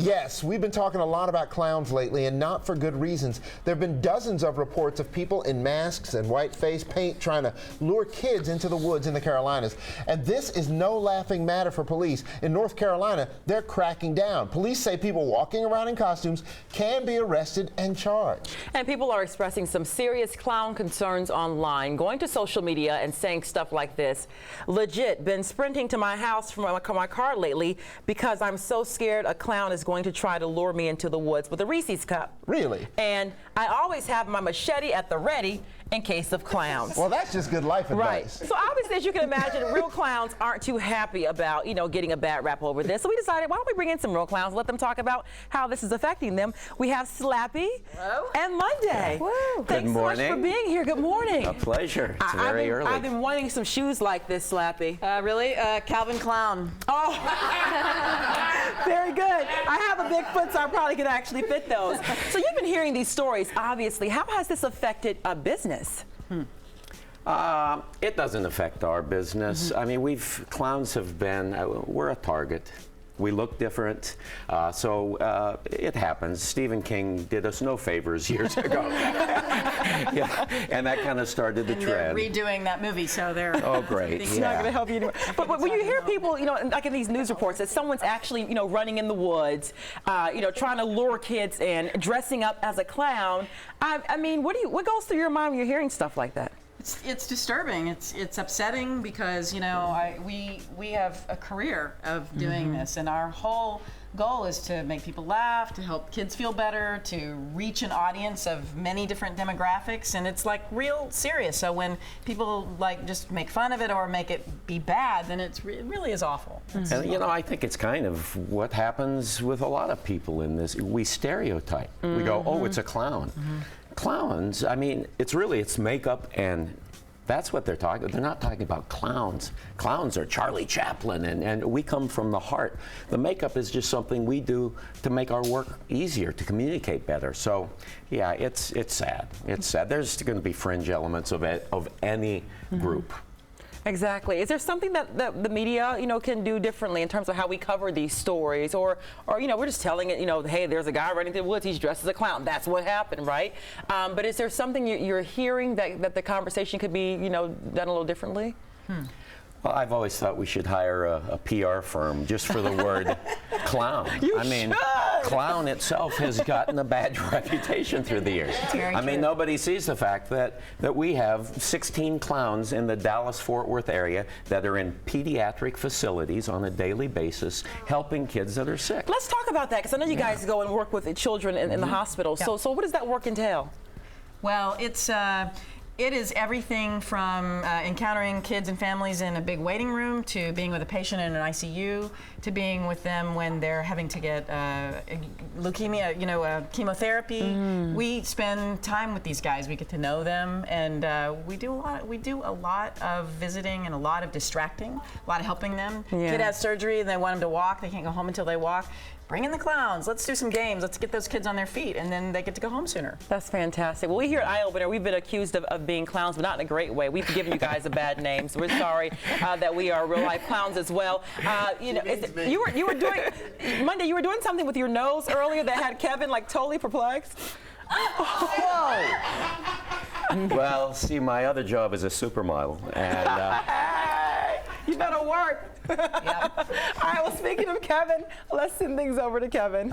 Yes, we've been talking a lot about clowns lately, and not for good reasons. There have been dozens of reports of people in masks and white face paint trying to lure kids into the woods in the Carolinas. And this is no laughing matter for police. In North Carolina, they're cracking down. Police say people walking around in costumes can be arrested and charged. And people are expressing some serious clown concerns online, going to social media and saying stuff like this. Legit, been sprinting to my house from my car lately because I'm so scared a clown is going to try to lure me into the woods with a Reese's cup. Really? And I always have my machete at the ready in case of clowns. Well, that's just good life advice. Right. So obviously, as you can imagine, real clowns aren't too happy about, getting a bad rap over this. So we decided, why don't we bring in some real clowns, let them talk about how this is affecting them. We have Slappy and Monday. Woo. Thanks so much for being here. Good morning. A pleasure. It's very early. I've been wanting some shoes like this, Slappy. Really? Calvin Clown. Oh, very good. I have a big foot, so I probably could actually fit those. So you've been hearing these stories, obviously. How has this affected business? It doesn't affect our business. I mean, clowns have been, we're a target. We look different, so it happens. Stephen King did us no favors years ago. Yeah, and that kind of started the trend. They're redoing that movie, so they're... Oh, great. It's not going to help you anymore. But when you hear people, like in these news reports, that someone's actually, running in the woods, trying to lure kids in, dressing up as a clown, I mean, what goes through your mind when you're hearing stuff like that? It's disturbing. It's upsetting because we have a career of doing this, and our whole goal is to make people laugh, to help kids feel better, to reach an audience of many different demographics, and it's like real serious. So when people just make fun of it or make it be bad, then it really is awful. And I think it's kind of what happens with a lot of people in this. We stereotype. We go, oh, it's a clown. Clowns, I mean, it's makeup, and that's what they're talking about. They're not talking about clowns. Clowns are Charlie Chaplin, and we come from the heart. The makeup is just something we do to make our work easier, to communicate better. So, yeah, it's sad. It's sad. There's going to be fringe elements of any group. Exactly. Is there something that the media, can do differently in terms of how we cover these stories, or we're just telling it, hey, there's a guy running through the woods, he's dressed as a clown. That's what happened, right? But is there something you're hearing that the conversation could be, done a little differently? Well, I've always thought we should hire a PR firm just for the word clown. I mean, clown itself has gotten a bad reputation through the years. I mean, nobody sees the fact that we have 16 clowns in the Dallas-Fort Worth area that are in pediatric facilities on a daily basis helping kids that are sick. Let's talk about that, because I know you guys go and work with the children in the hospital. Yeah. So what does that work entail? Well, it is everything from encountering kids and families in a big waiting room, to being with a patient in an ICU, to being with them when they're having to get leukemia, chemotherapy. We spend time with these guys. We get to know them, and we do a lot of visiting and a lot of distracting, a lot of helping them. Yeah. Kid has surgery and they want them to walk. They can't go home until they walk. Bring in the clowns. Let's do some games. Let's get those kids on their feet, and then they get to go home sooner. That's fantastic. Well, we here at Eye Opener, we've been accused of being clowns, but not in a great way. We've given you guys a bad name, so we're sorry that we are real life clowns as well. You were doing Monday. You were doing something with your nose earlier that had Kevin totally perplexed. Whoa! Well, see, my other job is a supermodel, and you better work. Yep. All right, well, speaking of Kevin, let's send things over to Kevin.